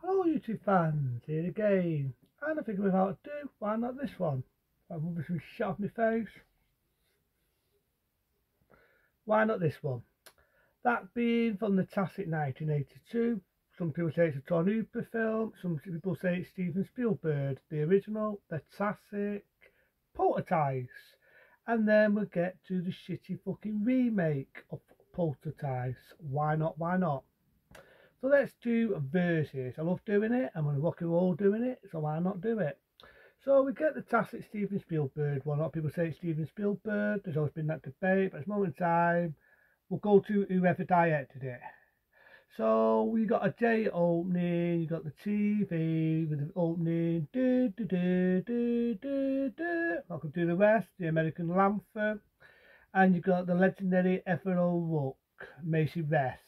Hello YouTube fans, here again. And I figured without ado, why not this one? I'm rubbing some shit off my face. Why not this one? That being from the classic 1982. Some people say it's a John Hooper film, some people say it's Steven Spielberg, the original, the classic, Poltergeist. And then we'll get to the shitty fucking remake of Poltergeist. Why not, why not? So let's do verses. I love doing it. I'm going to rock and roll doing it, so why not do it? So we get the classic Steven Spielberg one. A lot of people say it's Steven Spielberg. There's always been that debate, but at this moment in time, we'll go to whoever directed it. So we got a day opening, you got the TV with the opening, I could do the rest, the American Lantern, and you got the legendary Everall Rook, Macy Rest.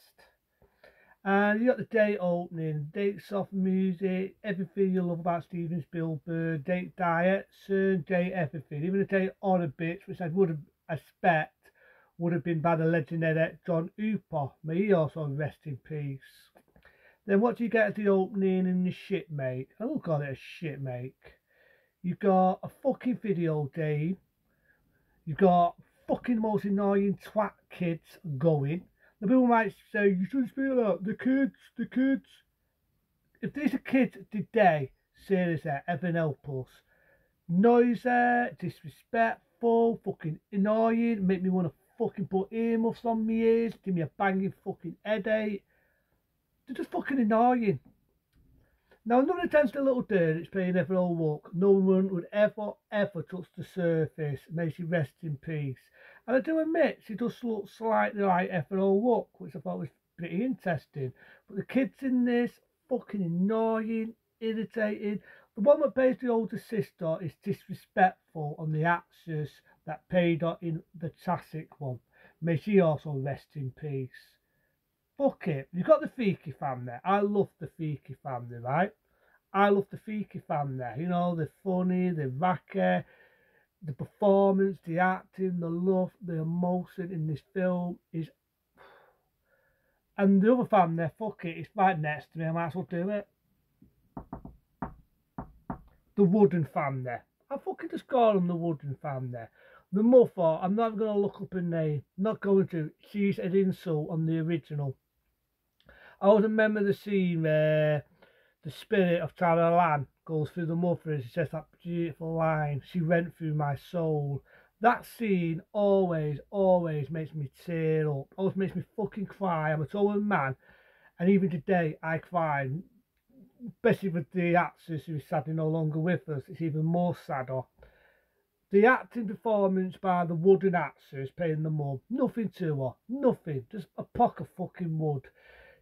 And you got the date opening, date soft music, everything you love about Steven Spielberg, date diet, certain date everything, even the date honor bits, which I would expect would have been by the legendary John Hooper. May he also rest in peace. Then what do you get at the opening in the shit make? I don't call it a shit make. You got a fucking video game. You got fucking most annoying twat kids going. The people might say, you shouldn't speak like that. The kids. If these are kids today, seriously, heaven help us. Noisy, disrespectful, fucking annoying, make me want to fucking put earmuffs on my ears, give me a banging fucking headache. They're just fucking annoying. Now, none against the little dirt it's playing Everall Rook. No one would ever touch the surface. May she rest in peace. And I do admit, she does look slightly like Everall Rook, which I thought was pretty interesting. But the kids in this, fucking annoying, irritating. The one that plays the older sister is disrespectful on the actress that played her in the classic one. May she also rest in peace. Fuck it. You've got the Fiki family. I love the Fiki family, right? I love the Fiki family. You know, they're funny, they're wacky, the performance, the acting, the love, the emotion in this film is. And the other family, fuck it, it's right next to me. I might as well do it. The Wooden family. I fucking just call them the Wooden family. The mother, I'm not going to look up her name. I'm not going to. She's an insult on the original. I always remember the scene where the spirit of Tara Lan goes through the mother and she says that beautiful line, she went through my soul. That scene always makes me tear up. Always makes me fucking cry. I'm a total man. And even today, I cry. Especially with the actress who's sadly no longer with us. It's even more sadder. The acting performance by the wooden actress playing the mum, nothing to her. Nothing. Just a pock of fucking wood.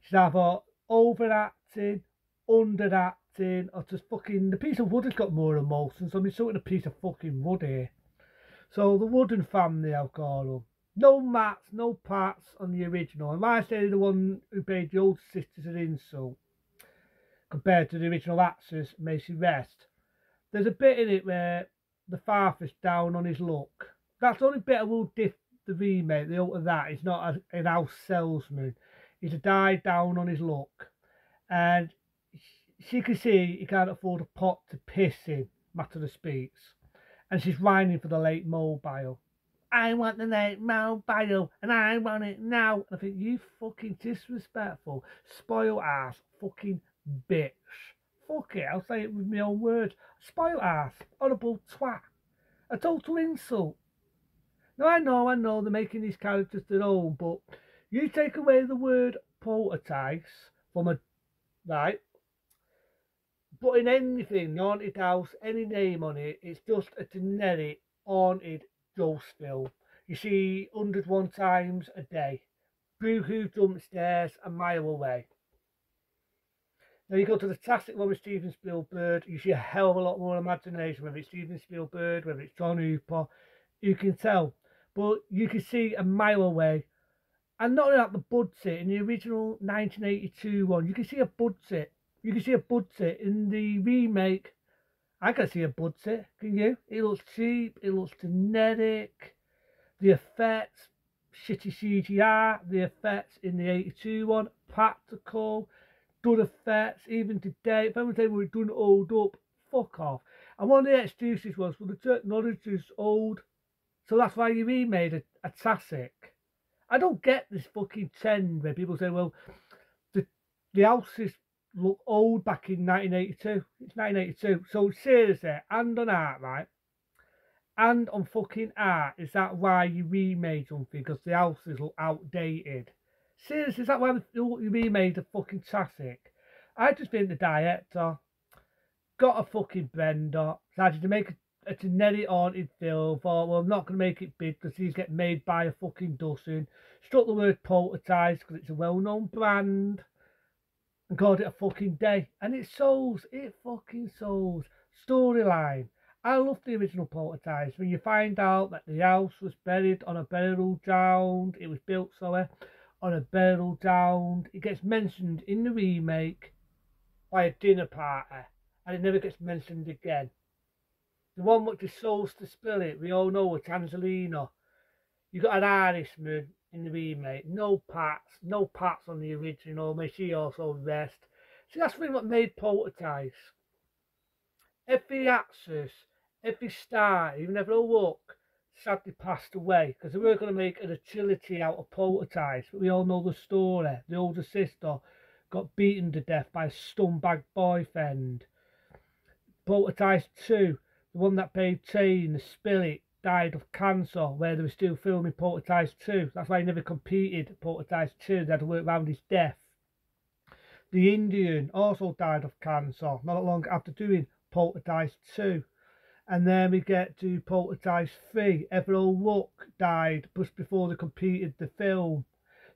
She's either overacting, underacting, or just fucking. The piece of wood has got more emotion, so I'm insulting a piece of fucking wood here. So the Wooden family, I'll call them. No Mats, no Pats on the original. And I say the one who played the old sisters an insult compared to the original actress, Macy Rest. There's a bit in it where the father's down on his luck. That's the only bit I will diff the remake. The out of that, he's not an house salesman. He's a guy down on his luck, and she can see he can't afford a pot to piss in, matter of speaks, and she's whining for the late mobile. I want the late mobile, and I want it now. And I think, you fucking disrespectful, spoiled ass, fucking bitch. Fuck it, I'll say it with my own words. Spoiled ass, horrible twat, a total insult. Now I know, they're making these characters their own, but you take away the word poltergeist from a, right, putting anything, haunted house, any name on it, it's just a generic haunted ghost film. You see 101 times a day. Boo-hoo jump stairs a mile away. Now you go to the classic one with Steven Spielberg, you see a hell of a lot more imagination, whether it's Steven Spielberg, whether it's John Hooper, you can tell. But you can see a mile away. And not only that, the budget in the original 1982 one, you can see a budget. You can see a budget in the remake. I can see a budget, can you? It looks cheap, it looks generic. The effects, shitty CGI. The effects in the 82 one, practical. done effects, even today. If anyone saying, well, it doesn't hold up, fuck off. And one of the excuses was, well, the technology's old, so that's why you remade a classic. I don't get this fucking trend where people say, well, the, the houses look old back in 1982. It's 1982. So seriously, and on art, right? And on fucking art, is that why you remade something? Because the houses look outdated. Seriously, is that why you remade a fucking classic? I just think the director got a fucking blender, decided to make a generic haunted film, thought, well, I'm not going to make it big because these get made by a fucking dozen. Struck the word Poltergeist because it's a well-known brand and called it a fucking day. And it sells, it fucking sells. Storyline. I love the original Poltergeist. When you find out that the house was buried on a burial ground, it was built, sorry, on a burial ground. It gets mentioned in the remake by a dinner party, and it never gets mentioned again. The one which is Souls to Spirit, we all know with Angelina. You got an Irishman in the remake, no parts on the original, may she also rest. See, that's really what made Poltergeist. Every actress, every star, even every look, sadly passed away because they were going to make a trilogy out of Poltergeist, but we all know the story. The older sister got beaten to death by a scumbag boyfriend. Poltergeist 2, the one that played Train, the spirit, died of cancer where they were still filming Poltergeist 2. That's why he never competed Poltergeist 2. They had to work around his death. The Indian also died of cancer not long after doing Poltergeist 2. And then we get to Poltergeist 3. Everett Luck died just before they completed the film.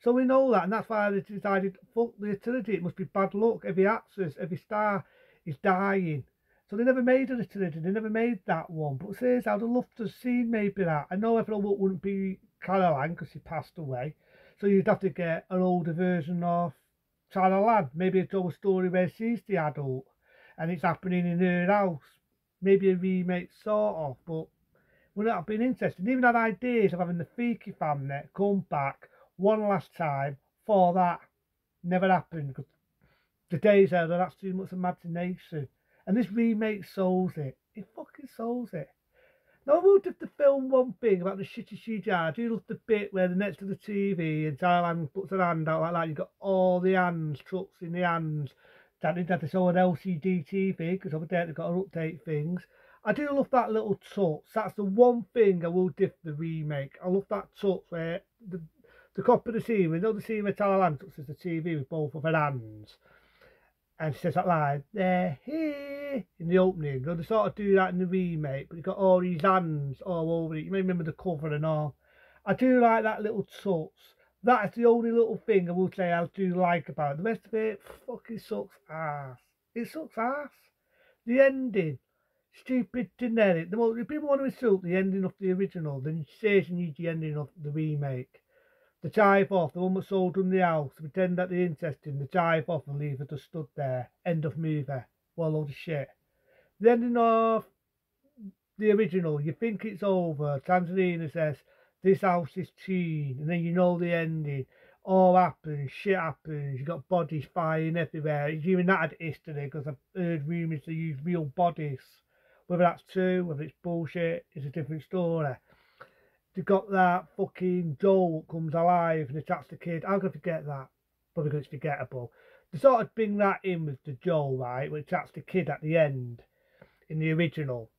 So we know that, and that's why they decided, fuck the utility, it must be bad luck. Every actress, every star is dying. So they never made a trilogy, they never made that one. But seriously, I'd have loved to have seen maybe that. I know Everett Luck wouldn't be Caroline because she passed away. So you'd have to get an older version of Caroline. Maybe it's a story where she's the adult and it's happening in her house. Maybe a remake sort of, but would that have been interesting? Even had ideas of having the Freaky family come back one last time for that. Never happened because the days there, that's too much imagination. And this remake souls it. It fucking souls it. Now, I will give the film one thing about the shitty CGI. I do love the bit where they're next to the TV and Thailand puts her hand out like that. You've got all the hands, trucks in the hands. That they had to show an LCD TV because over there they've got to update things. I do love that little touch. That's the one thing I will give the remake. I love that touch where the cop of the scene, you know the scene where Thailand touches the TV with both of her hands. And she says that line, they're here, in the opening. You know, they sort of do that in the remake, but you've got all these hands all over it. You may remember the cover and all. I do like that little touch. That is the only little thing I will say I do like about it. The rest of it fucking sucks ass. It sucks ass. The ending, stupid, generic. If people want to insult the ending of the original, then seriously need the ending of the remake. The drive off, the one that sold on the house, pretend that they're interested, the drive off and leave her just stood there. End of movie. Well, load of shit. The ending of the original, you think it's over. Tanzania says, this house is clean, and then you know the ending. All happens, shit happens, you got bodies flying everywhere. It's even that had history because I've heard rumours they use real bodies. Whether that's true, whether it's bullshit, it's a different story. They got that fucking Joel that comes alive and attacks the kid. I'm going to forget that. Probably because it's forgettable. They sort of bring that in with the Joel, right, which attacks the kid at the end in the original.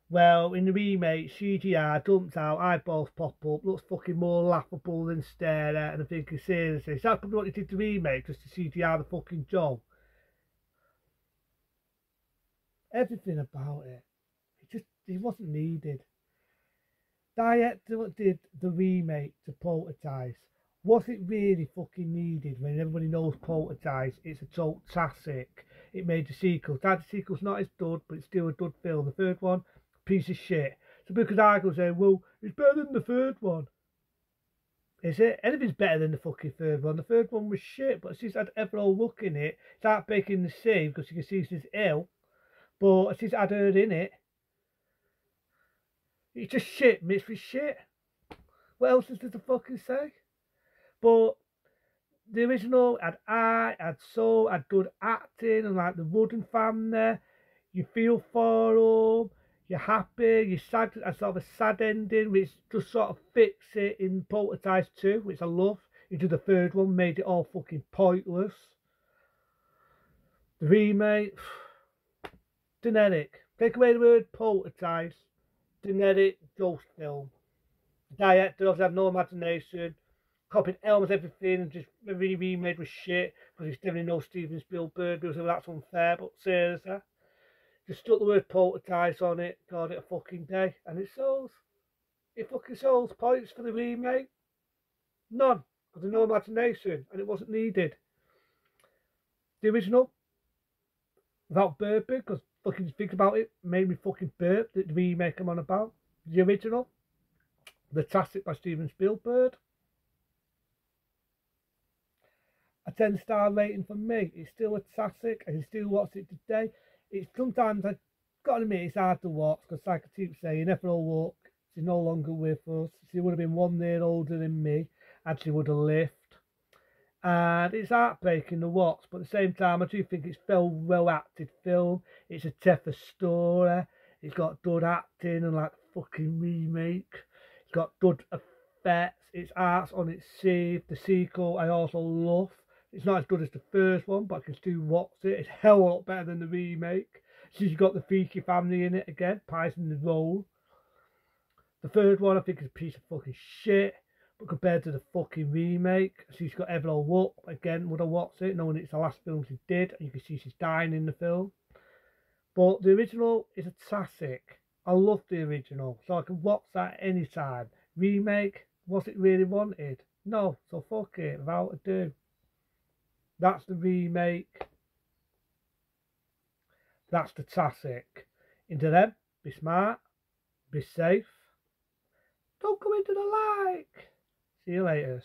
Well, in the remake, CGI dumps out, eyeballs pop up, looks fucking more laughable than stare at, and I'm thinking seriously, is that probably what they did to remake, just to CGI the fucking Joel? Everything about it, it wasn't needed. Director that did the remake to Poltergeist, was it really fucking needed when everybody knows Poltergeist? It's a total classic. It made the sequel. The sequel's not as good, but it's still a good film. The third one, piece of shit. So because I go saying, well, it's better than the third one. Is it? Anything's better than the fucking third one. The third one was shit, but she's had Everall look in it. It's heartbreaking to see because you can see she's ill, but she's had her in it. It's just shit mixed with shit. What else is there to fucking say? But The original had art, had soul, had good acting, and like the Wooden family. You feel for them, you're happy, you're sad, a sort of a sad ending, which just sort of fits it in Poltergeist 2, which I love. You do the third one, made it all fucking pointless. The remake, generic. Take away the word poltergeist, generic ghost film. The director doesn't have no imagination, copied almost everything and just remade with shit because he's definitely no Steven Spielberg, so that's unfair, but seriously. Just stuck the word poltergeist on it, called it a fucking day, and it sells. It fucking sells points for the remake. None, because there's no imagination and it wasn't needed. The original, without burping, because fucking think about it, made me fucking burp, the remake I'm on about. The original, the classic by Steven Spielberg. A 10-star rating for me. It's still a classic. I can still watch it today. It's sometimes I got to admit it's hard to watch because, like I keep saying, Ethel Walk, she's no longer with us. She would have been 1 year older than me, and she would have lived. And it's heartbreaking to watch, but at the same time, I do think it's a well acted film. It's a tougher story. It's got good acting and like fucking remake. It's got good effects. It's art's on its sleeve. The sequel I also love. It's not as good as the first one, but I can still watch it. It's hell of a lot better than the remake. She's got the freaky family in it again, pies in the role. The third one I think is a piece of fucking shit, but compared to the fucking remake, she's got Evelyn Wood again. Would I watch it, knowing it's the last film she did, and you can see she's dying in the film. But the original is a classic. I love the original, so I can watch that anytime. Remake, was it really wanted? No, so fuck it, without ado. That's the remake. That's the classic. Into them, be smart, be safe. Don't go into the light. See you later.